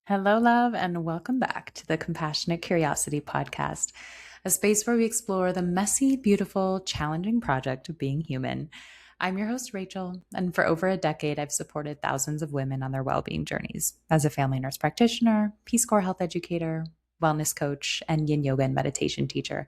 Hello, love, and welcome back to the Compassionate Curiosity Podcast, a space where we explore the messy, beautiful, challenging project of being human. I'm your host, Rachel, and for over a decade, I've supported thousands of women on their well-being journeys as a family nurse practitioner, Peace Corps health educator, wellness coach, and yin yoga and meditation teacher.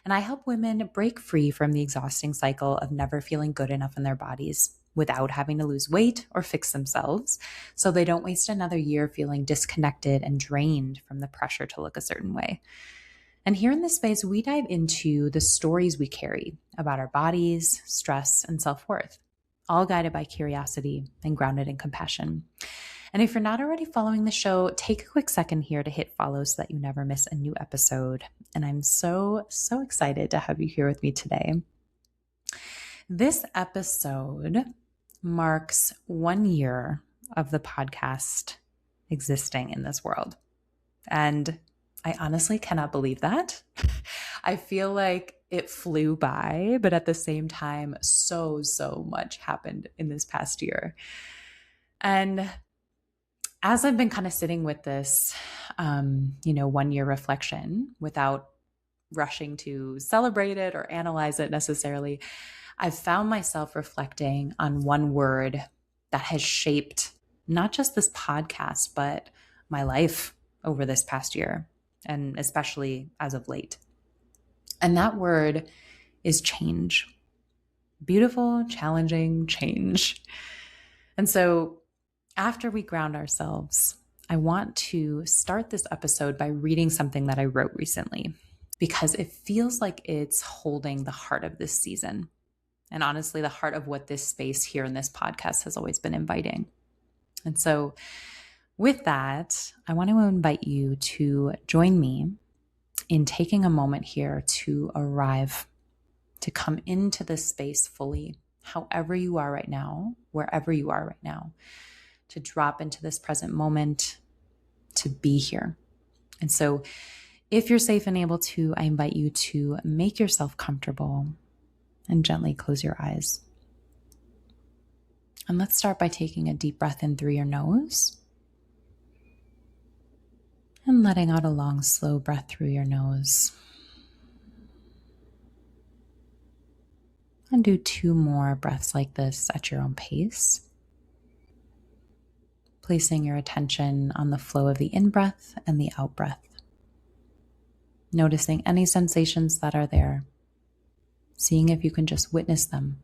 And I help women break free from the exhausting cycle of never feeling good enough in their bodies without having to lose weight or fix themselves, so they don't waste another year feeling disconnected and drained from the pressure to look a certain way. And here in this space, we dive into the stories we carry about our bodies, stress, and self-worth, all guided by curiosity and grounded in compassion. And if you're not already following the show, take a quick second here to hit follow so that you never miss a new episode. And I'm so excited to have you here with me today. This episode marks 1 year of the podcast existing in this world. And I honestly cannot believe that. I feel like it flew by, but at the same time, so much happened in this past year. And as I've been kind of sitting with this, 1 year reflection without rushing to celebrate it or analyze it necessarily, I've found myself reflecting on one word that has shaped not just this podcast, but my life over this past year, and especially as of late. And that word is change. Beautiful, challenging change. And so after we ground ourselves, I want to start this episode by reading something that I wrote recently, because it feels like it's holding the heart of this season. And honestly, the heart of what this space here in this podcast has always been inviting. And so with that, I want to invite you to join me in taking a moment here to arrive, to come into this space fully, however you are right now, wherever you are right now, to drop into this present moment, to be here. And so if you're safe and able to, I invite you to make yourself comfortable and gently close your eyes. And let's start by taking a deep breath in through your nose and letting out a long, slow breath through your nose. And do 2 more breaths like this at your own pace, placing your attention on the flow of the in-breath and the out-breath, noticing any sensations that are there, seeing if you can just witness them.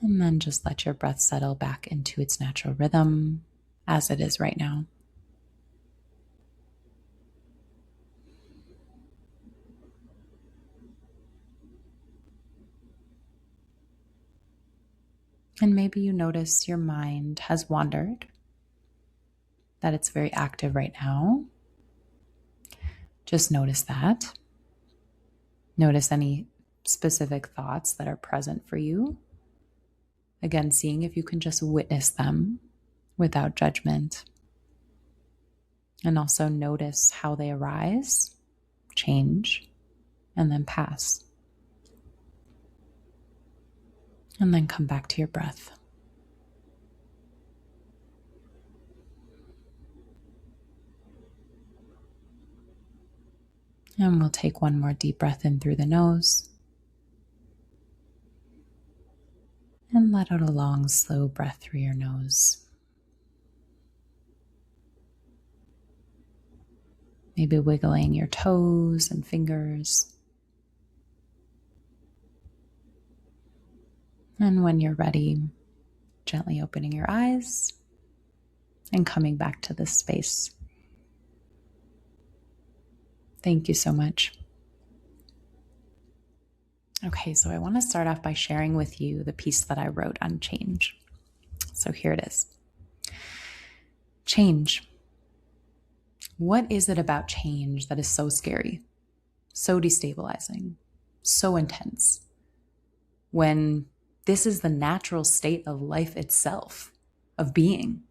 And then just let your breath settle back into its natural rhythm as it is right now. And maybe you notice your mind has wandered, that it's very active right now. Just notice that. Notice any specific thoughts that are present for you. Again, seeing if you can just witness them without judgment. And also notice how they arise, change, and then pass. And then come back to your breath. And we'll take 1 more deep breath in through the nose. And let out a long, slow breath through your nose. Maybe wiggling your toes and fingers. And when you're ready, gently opening your eyes and coming back to this space. Thank you so much. Okay, so I want to start off by sharing with you the piece that I wrote on change. So here it is. Change. What is it about change that is so scary, so destabilizing, so intense, when this is the natural state of life itself, of being,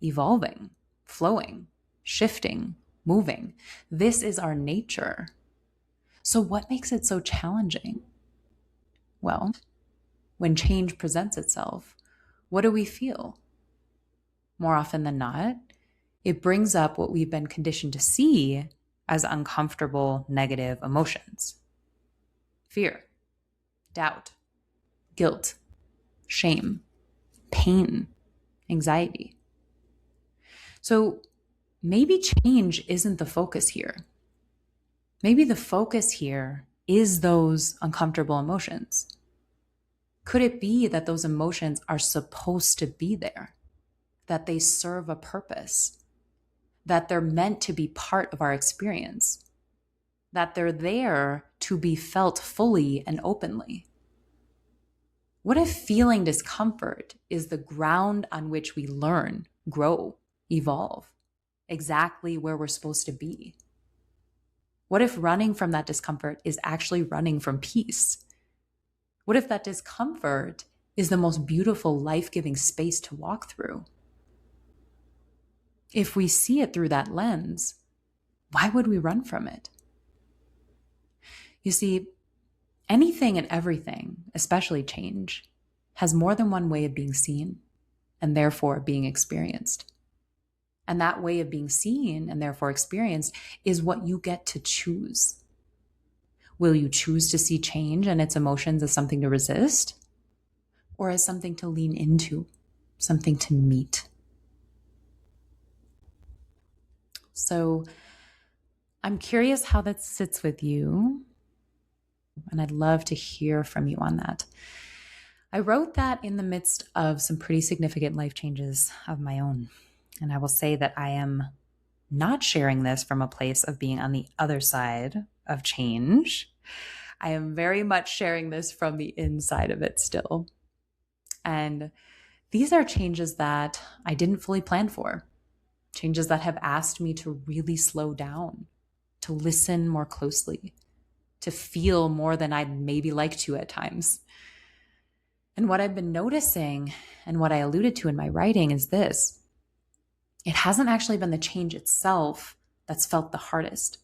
evolving, flowing, shifting, moving? This is our nature. So what makes it so challenging? Well, when change presents itself, what do we feel? More often than not, it brings up what we've been conditioned to see as uncomfortable, negative emotions: fear, doubt, guilt, shame, pain, anxiety. So maybe change isn't the focus here. Maybe the focus here is those uncomfortable emotions. Could it be that those emotions are supposed to be there, that they serve a purpose, that they're meant to be part of our experience, that they're there to be felt fully and openly? What if feeling discomfort is the ground on which we learn, grow, evolve, exactly where we're supposed to be? What if running from that discomfort is actually running from peace? What if that discomfort is the most beautiful, life-giving space to walk through? If we see it through that lens, why would we run from it? You see, anything and everything, especially change, has more than one way of being seen and therefore being experienced. And that way of being seen and therefore experienced is what you get to choose. Will you choose to see change and its emotions as something to resist, or as something to lean into, something to meet? So I'm curious how that sits with you, and I'd love to hear from you on that. I wrote that in the midst of some pretty significant life changes of my own. And I will say that I am not sharing this from a place of being on the other side of change. I am very much sharing this from the inside of it still. And these are changes that I didn't fully plan for, changes that have asked me to really slow down, to listen more closely, to feel more than I'd maybe like to at times. And what I've been noticing and what I alluded to in my writing is this: it hasn't actually been the change itself that's felt the hardest.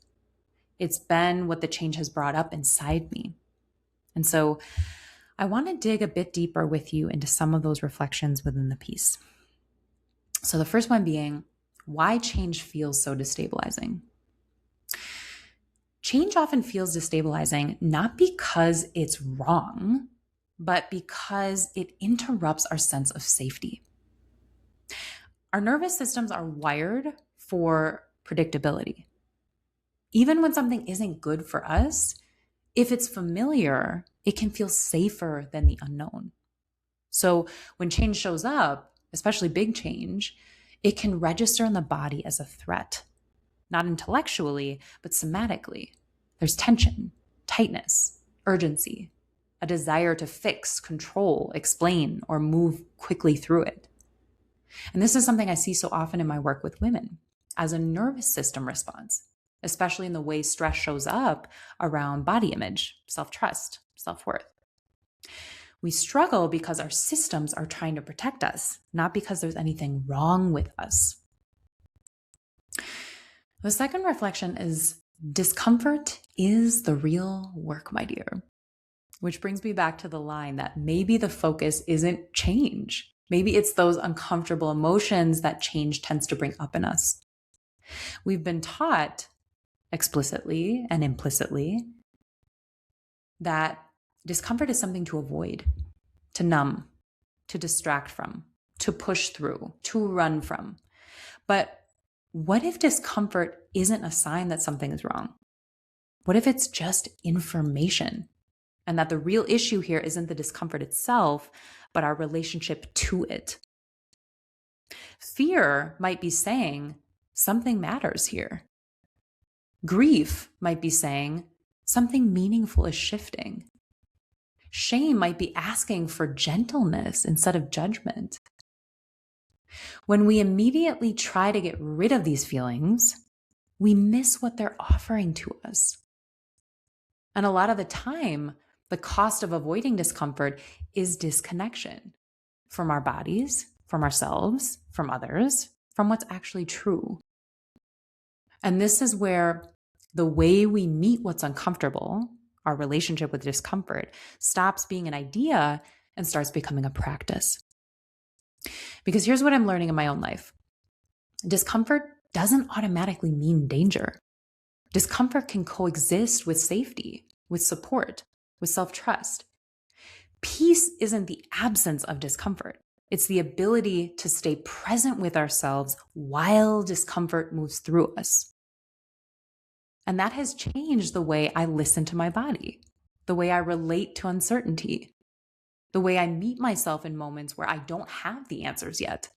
It's been what the change has brought up inside me. And so I want to dig a bit deeper with you into some of those reflections within the piece. So the first one being, why change feels so destabilizing. Change often feels destabilizing not because it's wrong, but because it interrupts our sense of safety. Our nervous systems are wired for predictability. Even when something isn't good for us, if it's familiar, it can feel safer than the unknown. So when change shows up, especially big change, it can register in the body as a threat, not intellectually, but somatically. There's tension, tightness, urgency, a desire to fix, control, explain, or move quickly through it. And this is something I see so often in my work with women as a nervous system response, especially in the way stress shows up around body image, self-trust, self-worth. We struggle because our systems are trying to protect us, not because there's anything wrong with us. The second reflection is discomfort is the real work, my dear. Which brings me back to the line that maybe the focus isn't change. Maybe it's those uncomfortable emotions that change tends to bring up in us. We've been taught explicitly and implicitly that discomfort is something to avoid, to numb, to distract from, to push through, to run from. But what if discomfort isn't a sign that something is wrong? What if it's just information? And that the real issue here isn't the discomfort itself, but our relationship to it. Fear might be saying something matters here. Grief might be saying something meaningful is shifting. Shame might be asking for gentleness instead of judgment. When we immediately try to get rid of these feelings, we miss what they're offering to us. And a lot of the time, the cost of avoiding discomfort is disconnection from our bodies, from ourselves, from others, from what's actually true. And this is where the way we meet what's uncomfortable, our relationship with discomfort stops being an idea and starts becoming a practice. Because here's what I'm learning in my own life. Discomfort doesn't automatically mean danger. Discomfort can coexist with safety, with support, with self-trust. Peace isn't the absence of discomfort. It's the ability to stay present with ourselves while discomfort moves through us. And that has changed the way I listen to my body, the way I relate to uncertainty, the way I meet myself in moments where I don't have the answers yet.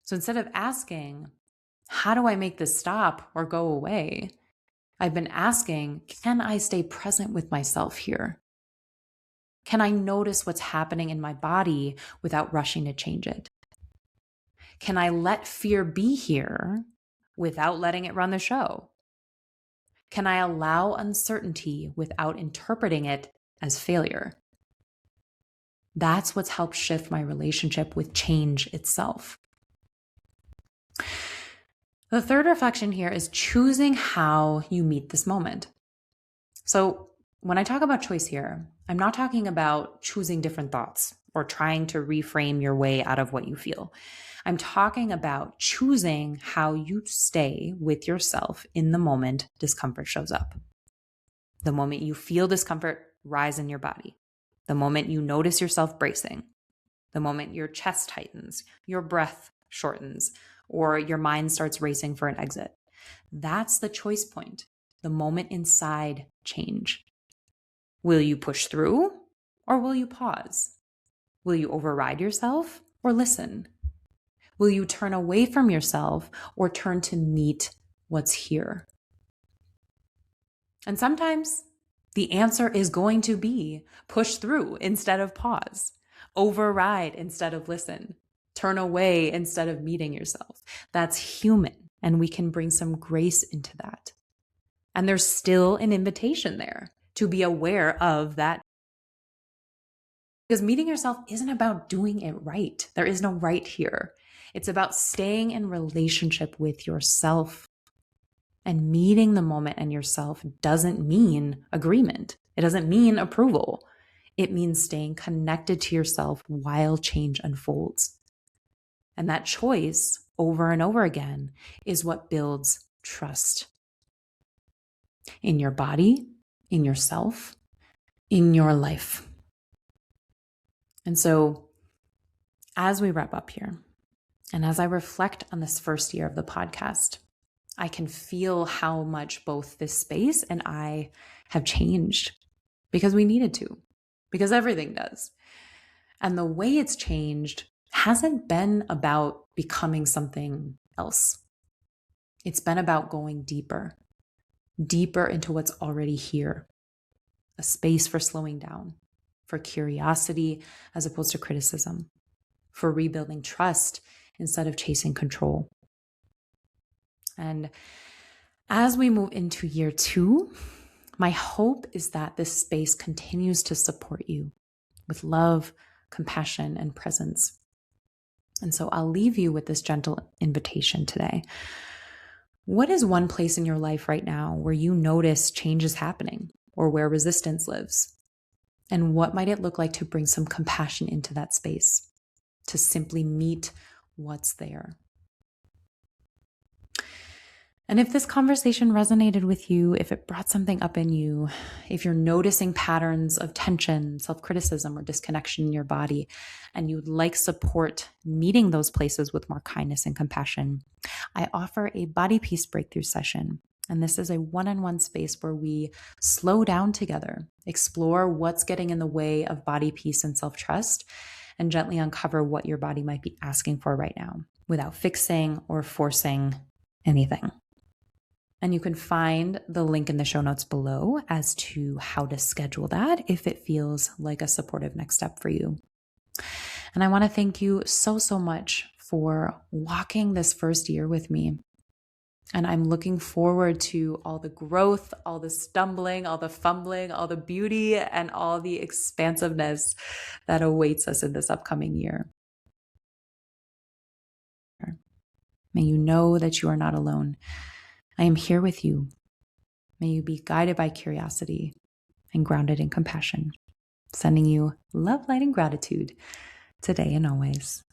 So instead of asking, how do I make this stop or go away? I've been asking, can I stay present with myself here? Can I notice what's happening in my body without rushing to change it? Can I let fear be here without letting it run the show? Can I allow uncertainty without interpreting it as failure? That's what's helped shift my relationship with change itself. The third reflection here is choosing how you meet this moment. So when I talk about choice here, I'm not talking about choosing different thoughts or trying to reframe your way out of what you feel. I'm talking about choosing how you stay with yourself in the moment discomfort shows up. The moment you feel discomfort rise in your body. The moment you notice yourself bracing. The moment your chest tightens, your breath shortens, or your mind starts racing for an exit. That's the choice point, the moment inside change. Will you push through or will you pause? Will you override yourself or listen? Will you turn away from yourself or turn to meet what's here? And sometimes the answer is going to be push through instead of pause, override instead of listen, turn away instead of meeting yourself. That's human, and we can bring some grace into that. And there's still an invitation there to be aware of that. Because meeting yourself isn't about doing it right. There is no right here. It's about staying in relationship with yourself. And meeting the moment and yourself doesn't mean agreement. It doesn't mean approval. It means staying connected to yourself while change unfolds. And that choice over and over again is what builds trust in your body, in yourself, in your life. And so as we wrap up here, and as I reflect on this first year of the podcast, I can feel how much both this space and I have changed because we needed to, because everything does. And the way it's changed hasn't been about becoming something else. It's been about going deeper, deeper into what's already here, a space for slowing down, for curiosity as opposed to criticism, for rebuilding trust instead of chasing control. And as we move into year 2, my hope is that this space continues to support you with love, compassion, and presence. And so I'll leave you with this gentle invitation today. What is one place in your life right now where you notice change is happening or where resistance lives? And what might it look like to bring some compassion into that space, to simply meet what's there? And if this conversation resonated with you, if it brought something up in you, if you're noticing patterns of tension, self-criticism, or disconnection in your body, and you'd like support meeting those places with more kindness and compassion, I offer a body peace breakthrough session. And this is a one-on-one space where we slow down together, explore what's getting in the way of body peace and self-trust, and gently uncover what your body might be asking for right now without fixing or forcing anything. And you can find the link in the show notes below as to how to schedule that if it feels like a supportive next step for you. And I want to thank you so, so much for walking this first year with me. And I'm looking forward to all the growth, all the stumbling, all the fumbling, all the beauty, and all the expansiveness that awaits us in this upcoming year. May you know that you are not alone. I am here with you. May you be guided by curiosity and grounded in compassion. Sending you love, light, and gratitude today and always.